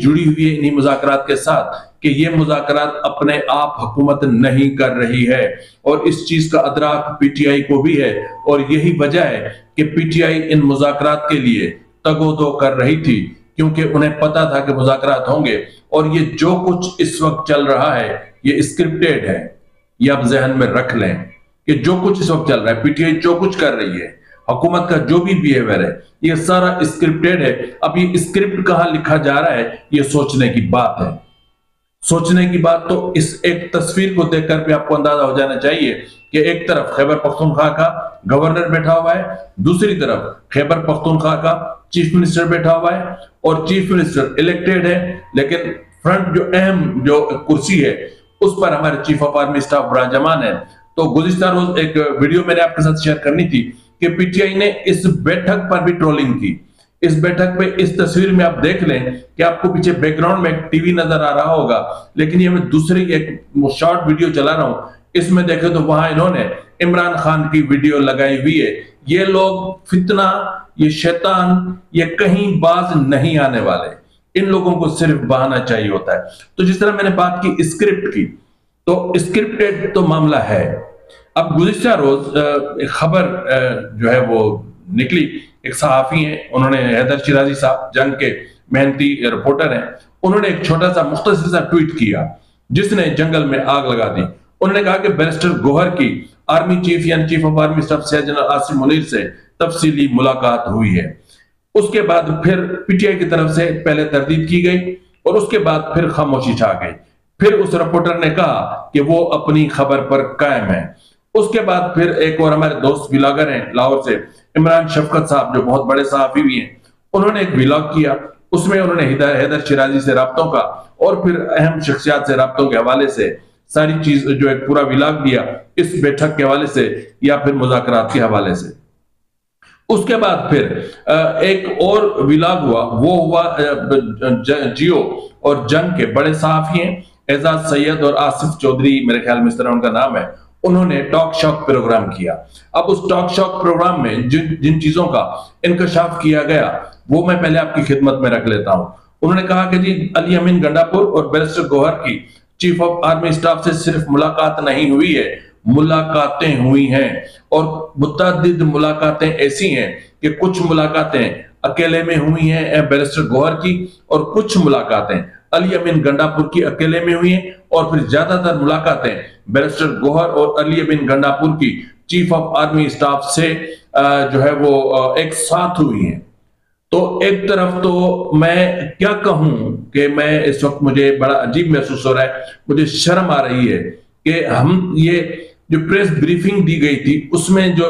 جڑی ہوئی ہے انہی مذاکرات کے ساتھ کہ یہ مذاکرات اپنے آپ حکومت نہیں کر رہی ہے، اور اس چیز کا ادراک پی ٹی آئی کو بھی ہے، اور یہی وجہ ہے کہ پی ٹی آئی ان مذاکرات کے لیے تگ و دو کر رہی تھی، کیونکہ انہیں پتا تھا کہ مذاکرات ہوں گے، اور یہ جو کچھ اس وقت چل رہا ہے یہ اسکرپٹڈ ہے۔ یہ آپ ذہن میں رکھ لیں کہ جو کچھ اس وقت چل رہا ہے، پی ٹی آئی جو کچھ کر رہی ہے، حکومت کا جو بھی بیہیوئر ہے، یہ سارا اسکرپٹڈ ہے۔ اب یہ اسکرپٹ کہاں لکھا جا رہا ہے، یہ سوچنے کی بات ہے۔ سوچنے کی بات تو اس ایک تصویر کو دیکھ کر بھی آپ کو اندازہ ہو جانا چاہیے کہ ایک طرف خیبر پختونخوا کا گورنر بیٹھا ہوا ہے، دوسری طرف خیبر پختونخوا کا چیف منسٹر بیٹھا ہوا ہے، اور چیف منسٹر الیکٹڈ ہے، لیکن فرنٹ جو اہم جو کرسی ہے اس پر ہمارے چیف آف آرمی اسٹاف براجمان ہے۔ تو گزشتہ روز ایک ویڈیو میں نے آپ کے ساتھ شیئر کرنی تھی کہ پی ٹی آئی نے اس بیٹھک پر بھی ٹرولنگ کی۔ اس بیٹھک پہ اس تصویر میں آپ دیکھ لیں کہ آپ کو پیچھے بیک گراؤنڈ میں ایک ٹی وی نظر آ رہا ہوگا، لیکن یہ میں دوسری ایک شارٹ ویڈیو چلا رہا ہوں، اس میں دیکھیں تو وہاں انہوں نے عمران خان کی ویڈیو لگائی ہوئی ہے۔ یہ لوگ فتنہ، یہ شیطان، یہ کہیں باز نہیں آنے والے، ان لوگوں کو صرف بہانہ چاہیے ہوتا ہے۔ تو جس طرح میں نے بات کی اسکرپٹ کی، تو اسکرپٹڈ تو معاملہ ہے۔ اب گزشتہ روز ایک خبر جو ہے وہ نکلی، ایک صحافی ہیں، انہوں نے حیدر شیرازی صاحب جنگ کے محنتی رپورٹر ہیں، انہوں نے ایک چھوٹا سا مختصر سا ٹویٹ کیا جس نے جنگل میں آگ لگا دی۔ انہوں نے کہا کہ بیرسٹر گوہر کی آرمی چیف یعنی چیف آف آرمی اسٹاف سیاج جنرل عاصم منیر سے تفصیلی ملاقات ہوئی ہے۔ اس کے بعد پھر پی ٹی آئی کی طرف سے پہلے تردید کی گئی، اور اس کے بعد پھر خاموشی چھا گئی۔ پھر اس رپورٹر نے کہا کہ وہ اپنی خبر پر قائم ہے۔ اس کے بعد پھر ایک اور ہمارے دوست ولاگر ہیں لاہور سے، عمران شفقت صاحب، جو بہت بڑے صحافی بھی ہیں، انہوں نے ایک ولاگ کیا۔ اس میں انہوں نے حیدر شیرازی سے رابطوں کا اور پھر اہم شخصیات سے رابطوں کے حوالے سے ساری چیز جو ایک پورا ولاگ دیا، اس بیٹھک کے حوالے سے یا پھر مذاکرات کے حوالے سے۔ اس کے بعد پھر ایک اور ولاگ ہوا، وہ ہوا جیو اور جنگ کے بڑے صحافی ہیں اعزاز سید اور آصف چودھری، میرے خیال میں اس طرح ان کا نام ہے، انہوں نے ٹاک شاک پروگرام کیا۔ اب اس ٹاک شاک پروگرام میں جن چیزوں کا انکشاف کیا گیا وہ میں پہلے آپ کی خدمت میں رکھ لیتا ہوں۔ انہوں نے کہا کہ جی علی امین گنڈاپور اور بیرسٹر گوہر کی چیف آف آرمی اسٹاف سے صرف ملاقات نہیں ہوئی ہے، ملاقاتیں ہوئی ہیں، اور متعدد ملاقاتیں ایسی ہیں کہ کچھ ملاقاتیں اکیلے میں ہوئی ہیں بیرسٹر گوہر کی، اور کچھ ملاقاتیں علی امین گنڈاپور کی اکیلے میں ہوئی ہیں، اور پھر زیادہ تر ملاقاتیں بیرسٹر گوہر اور علی امین گنڈاپور کی چیف آف آرمی اسٹاف سے جو ہے وہ ایک ساتھ ہوئی ہیں۔ تو ایک طرف تو میں کیا کہوں کہ میں اس وقت مجھے بڑا عجیب محسوس ہو رہا ہے، مجھے شرم آ رہی ہے کہ ہم یہ جو پریس بریفنگ دی گئی تھی اس میں جو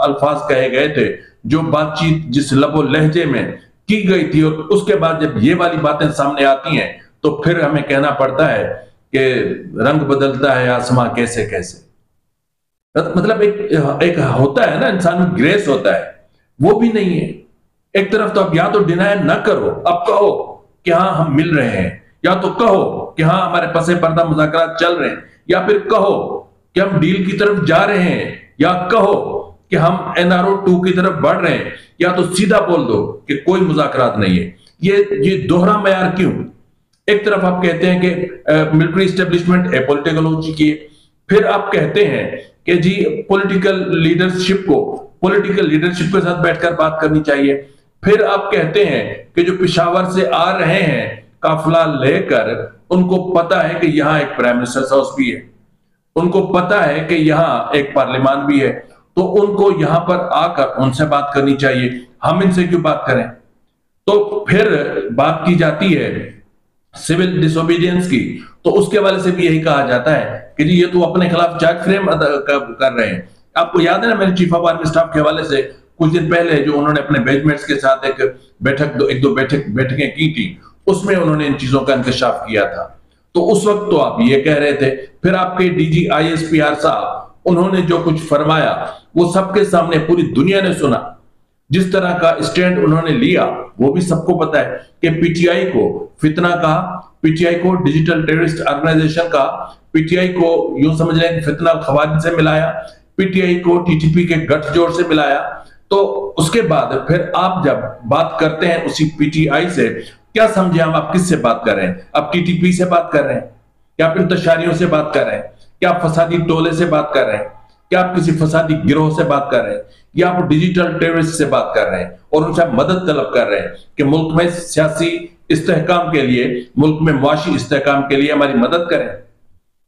الفاظ کہے گئے تھے، جو بات چیت جس لب و لہجے میں کی گئی تھی، اور اس کے بعد جب یہ والی باتیں سامنے آتی ہیں تو پھر ہمیں کہنا پڑتا ہے کہ رنگ بدلتا ہے آسماں کیسے کیسے۔ مطلب ایک ہوتا ہے نا انسان میں گریس ہوتا ہے، وہ بھی نہیں ہے۔ ایک طرف تو اب یا تو ڈینائل نہ کرو، اب کہو کہ ہاں ہم مل رہے ہیں، یا تو کہو کہ ہاں ہمارے پس پردہ مذاکرات چل رہے ہیں، یا پھر کہو کہ ہم ڈیل کی طرف جا رہے ہیں، یا کہو کہ ہم NRO2 کی طرف بڑھ رہے ہیں، یا تو سیدھا بول دو کہ کوئی مذاکرات نہیں ہے۔ یہ دوہرا معیار کیوں؟ ایک طرف آپ کہتے ہیں کہ ملٹری اسٹیبلشمنٹ ہے پولیٹیکل ہو چکی ہے، پھر آپ کہتے ہیں کہ جی پولیٹیکل لیڈرشپ کے ساتھ بیٹھ کر بات کرنی چاہیے، پھر آپ کہتے ہیں کہ جو پشاور سے آ رہے ہیں قافلہ لے کر، ان کو پتا ہے کہ یہاں ایک پرائم منسٹر ہاؤس بھی ہے، ان کو پتا ہے کہ یہاں ایک پارلیمان بھی ہے، تو ان کو یہاں پر آ کر ان سے بات کرنی چاہیے، ہم ان سے کیوں بات کریں؟ تو پھر بات کی جاتی ہے سول ڈس اوبیڈینس کی، تو اس کے حوالے سے بھی یہی کہا جاتا ہے کہ جی یہ تو اپنے خلاف چارج فریم کر رہے ہیں۔ آپ کو یاد ہے نا میرے چیف آف آرمی اسٹاف کے حوالے سے کچھ دن پہلے جو انہوں نے اپنے بیچمیٹس کے ساتھ ایک دو بیٹھکیں کی تھی، اس میں انہوں نے ان چیزوں کا انکشاف کیا تھا۔ تو اس وقت تو آپ یہ کہہ رہے تھے، پھر آپ کے DG ISPR صاحب انہوں نے جو کچھ فرمایا وہ سب کے سامنے پوری دنیا نے سنا، جس طرح کا اسٹینڈ انہوں نے لیا وہ بھی سب کو پتا ہے کہ پی ٹی آئی کو فتنہ کہا، پی ٹی آئی کو ڈیجیٹل ٹیررسٹ آرگنائزیشن کہا، پی ٹی آئی کو یوں سمجھ لیں کہ فتنہ خوارج سے ملایا، پی ٹی آئی کو TTP کے گٹھ جوڑ سے ملایا۔ تو اس کے بعد پھر آپ جب بات کرتے ہیں اسی پی ٹی آئی سے کیا سمجھے ہم؟ آپ کس سے بات کر رہے ہیں؟ آپ ٹی ٹی پی سے بات کر رہے ہیں؟ کیا آپ انتشاریوں سے بات کر رہے ہیں؟ کیا آپ فسادی ٹولے سے بات کر رہے ہیں؟ کیا آپ کسی فسادی گروہ سے بات کر رہے ہیں؟ یا آپ ڈیجیٹل ٹیررسٹ سے بات کر رہے ہیں اور ان سے مدد طلب کر رہے ہیں کہ ملک میں سیاسی استحکام کے لیے، ملک میں معاشی استحکام کے لیے ہماری مدد کریں؟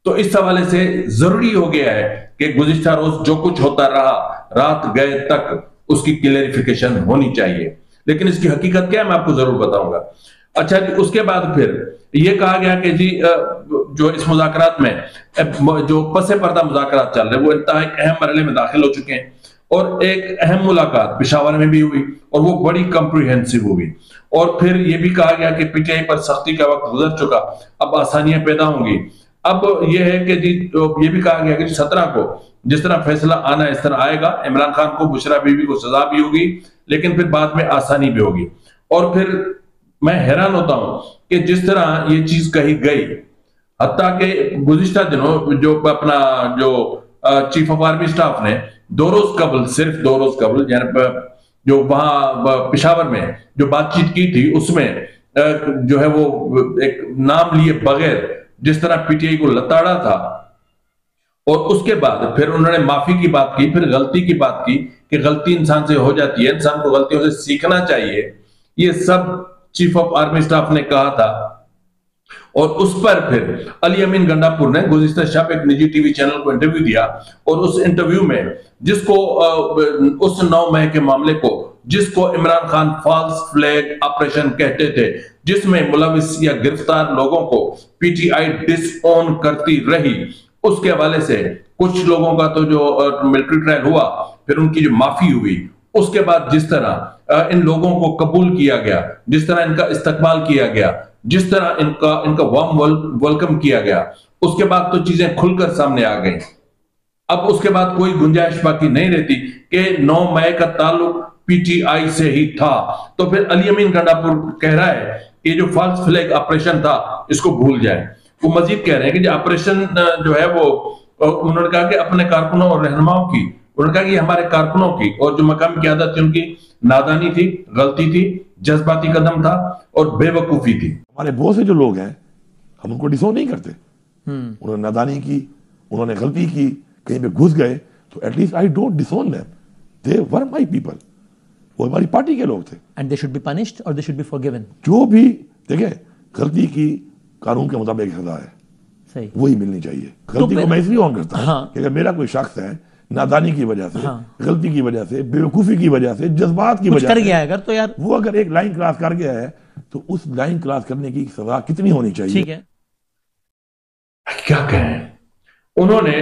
تو اس حوالے سے ضروری ہو گیا ہے کہ گزشتہ روز جو کچھ ہوتا رہا رات گئے تک اس کی کلیریفیکیشن ہونی چاہیے، لیکن اس کی حقیقت کیا ہے میں آپ کو ضرور بتاؤں گا۔ اچھا جی، اس کے بعد پھر یہ کہا گیا کہ جی جو اس مذاکرات میں جو پس پردہ مذاکرات چل رہے وہ انتہائی اہم مرحلے میں داخل ہو چکے ہیں، اور ایک اہم ملاقات پشاور میں بھی ہوئی اور وہ بڑی کمپریہنسو ہوئی، اور پھر یہ بھی کہا گیا کہ پی ٹی آئی پر سختی کا وقت گزر چکا، اب آسانیاں پیدا ہوں گی۔ اب یہ ہے کہ جی یہ بھی کہا گیا کہ 17 کو جس طرح فیصلہ آنا اس طرح آئے گا، عمران خان کو، بشرا بی بی کو سزا بھی ہوگی، لیکن پھر بعد میں آسانی بھی ہوگی۔ اور پھر میں حیران ہوتا ہوں کہ جس طرح یہ چیز کہی گئی، حتیٰ کہ گزشتہ دنوں جو چیف آف آرمی سٹاف نے 2 روز قبل، صرف 2 روز قبل، یعنی جو وہاں پشاور میں جو بات چیت کی تھی، اس میں جو ہے وہ ایک نام لیے بغیر جس طرح پی ٹی آئی کو لتاڑا تھا، اور اس کے بعد پھر انہوں نے معافی کی بات کی، پھر غلطی کی بات کی کہ غلطی انسان سے ہو جاتی ہے، انسان کو غلطیوں سے سیکھنا چاہیے، یہ سب چیف آف آرمی سٹاف نے کہا تھا۔ اور اس پر پھر علی امین گنڈاپور نے گزشتہ شب ایک نجی ٹی وی چینل کو انٹرویو دیا، اور اس انٹرویو میں جس کو اس 9 مئی کے معاملے کو جس کو Imran Khan false flag operation کہتے تھے، جس میں ملوث یا گرفتار لوگوں کو پی ٹی آئی ڈس اون کرتی رہی، اس کے حوالے سے کچھ لوگوں کا تو جو ملٹری ٹرائل ہوا، پھر ان کی جو معافی ہوئی، اس کے بعد جس طرح ان لوگوں کو قبول کیا گیا، جس طرح ان کا استقبال کیا گیا، جس طرح ان کا وارم ویلکم کیا گیا، اس کے بعد تو چیزیں کھل کر سامنے آ گئیں۔ اب اس کے بعد کوئی گنجائش باقی نہیں رہتی کہ 9 مئی کا تعلق پی ٹی آئی سے ہی تھا۔ تو پھر علی امین گنڈاپور کہہ رہا ہے کہ جو فالس فلیگ آپریشن تھا اس کو بھول جائیں۔ وہ مزید کہہ رہے ہیں کہ جو آپریشن جو ہے وہ انہوں نے کہا کہ اپنے کارکنوں اور رہنماؤں کی، انہوں نے کہا کہ یہ ہمارے کارکنوں کی اور جو مقامی قیادت تھی ان کی نادانی تھی، غلطی تھی، جذباتی قدم تھا اور بے وقوفی تھی۔ ہمارے بہت سے جو لوگ ہیں ہم ان کو ڈسون نہیں کرتے، انہوں نے نادانی کی، انہوں نے غلطی کی، کہیں پہ گھس گئے، تو at least I don't disown them, they were my people, وہ ہماری پارٹی کے لوگ تھے، and they should be punished اور دے شوڈ بی فارگیون۔ جو بھی دیکھیں غلطی کی قانون کے مطابق سزا ہے، صحیح، وہی ملنی چاہیے۔ غلطی کو میں اس لیے آن کرتا ہوں کہ اگر میرا کوئی شخص ہے نادانی کی وجہ سے، غلطی کی وجہ سے، بے وقوفی کی وجہ سے، جذبات کی وجہ سے کر گیا ہے، اگر تو یار وہ اگر ایک لائن کراس کر گیا ہے تو اس لائن کراس کرنے کی سزا کتنی ہونی چاہیے؟ ٹھیک ہے، کیا کہیں، انہوں نے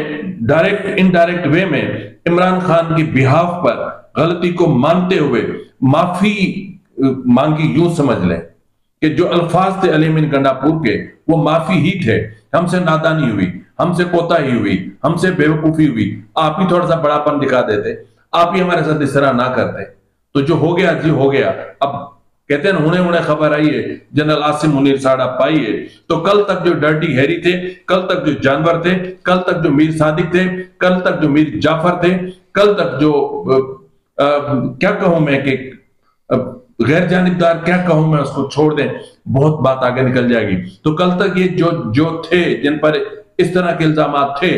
ڈائریکٹ انڈائریکٹ وے میں عمران خان کی بہاف پر غلطی کو مانتے ہوئے معافی مانگی، یوں سمجھ لیں کہ جو الفاظ تھے علی امین گنڈاپور کے وہ معافی ہی تھے۔ ہم سے نادانی ہوئی، ہم سے کوتاہی ہوئی، ہم سے بے وقوفی ہوئی، آپ ہی تھوڑا سا بڑا پن دکھا دیتے، آپ ہی ہمارے ساتھ اس طرح نہ کرتے، تو جو ہو گیا جی ہو گیا۔ اب کہتے ہیں ہونے خبر آئی ہے، جنرل عاصم منیر ساڑھا پائی ہے، تو کل تک جو ڈرٹی ہیری تھے، کل تک جو جانور تھے، کل تک جو میر صادق تھے، کل تک جو میر جعفر تھے، کل تک جو کیا کہوں میں کہ غیر جانبدار کیا کہوں میں، اس کو چھوڑ دیں، بہت بات آگے نکل جائے گی۔ تو کل تک یہ جو تھے جن پر اس طرح کے الزامات تھے،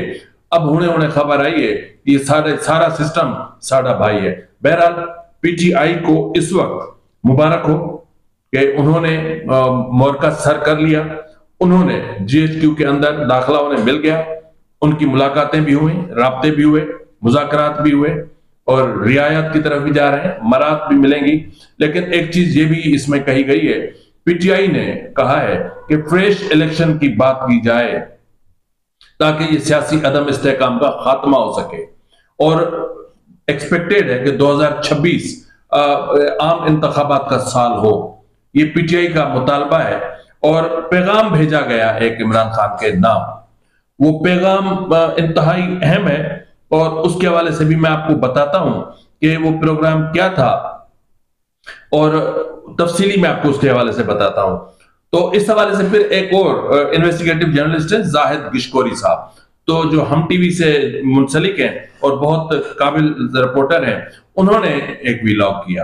اب ہونے خبر آئی ہے، یہ سارا سسٹم ساڑھا بھائی ہے۔ بہرحال پی ٹی آئی کو اس وقت مبارک ہو کہ انہوں نے مورکہ سر کر لیا، انہوں نے جی ایچ کیو کے اندر داخلہ انہیں مل گیا، ان کی ملاقاتیں بھی ہوئیں، رابطے بھی ہوئے، مذاکرات بھی ہوئے، اور رعایت کی طرف بھی جا رہے ہیں، مراد بھی ملیں گی۔ لیکن ایک چیز یہ بھی اس میں کہی گئی ہے، پی ٹی آئی نے کہا ہے کہ فریش الیکشن کی بات کی جائے تاکہ یہ سیاسی عدم استحکام کا خاتمہ ہو سکے، اور ایکسپیکٹڈ ہے کہ 2026 عام انتخابات کا سال ہو، یہ پی ٹی آئی کا مطالبہ ہے، اور پیغام بھیجا گیا ایک عمران خان کے نام، وہ پیغام انتہائی اہم ہے، اور اس کے حوالے سے بھی میں آپ کو بتاتا ہوں کہ وہ پروگرام کیا تھا، اور تفصیلی میں آپ کو اس کے حوالے سے بتاتا ہوں۔ تو اس حوالے سے پھر ایک اور انویسٹیگیٹو جرنلسٹ ہے زاہد گشکوری صاحب، تو جو ہم ٹی وی سے منسلک ہیں اور بہت قابل رپورٹر ہیں، انہوں نے ایک ویلاگ کیا،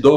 2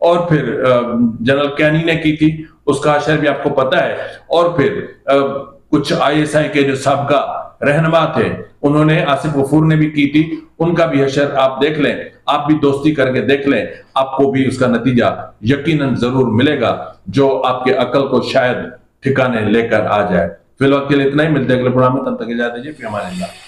اور پھر جنرل کینی نے کی تھی، اس کا حشر بھی آپ کو پتا ہے، اور پھر کچھ ISI کے جو سابقہ رہنما تھے انہوں نے، آصف غفور نے بھی کی تھی، ان کا بھی حشر آپ دیکھ لیں، آپ بھی دوستی کر کے دیکھ لیں، آپ کو بھی اس کا نتیجہ یقیناً ضرور ملے گا جو آپ کے عقل کو شاید ٹھکانے لے کر آ جائے۔ فی الوقت کے لیے اتنا ہی، ملتے ہیں اگلے پروگرام میں، تب تک اجازت دیجیے، فی امان اللہ۔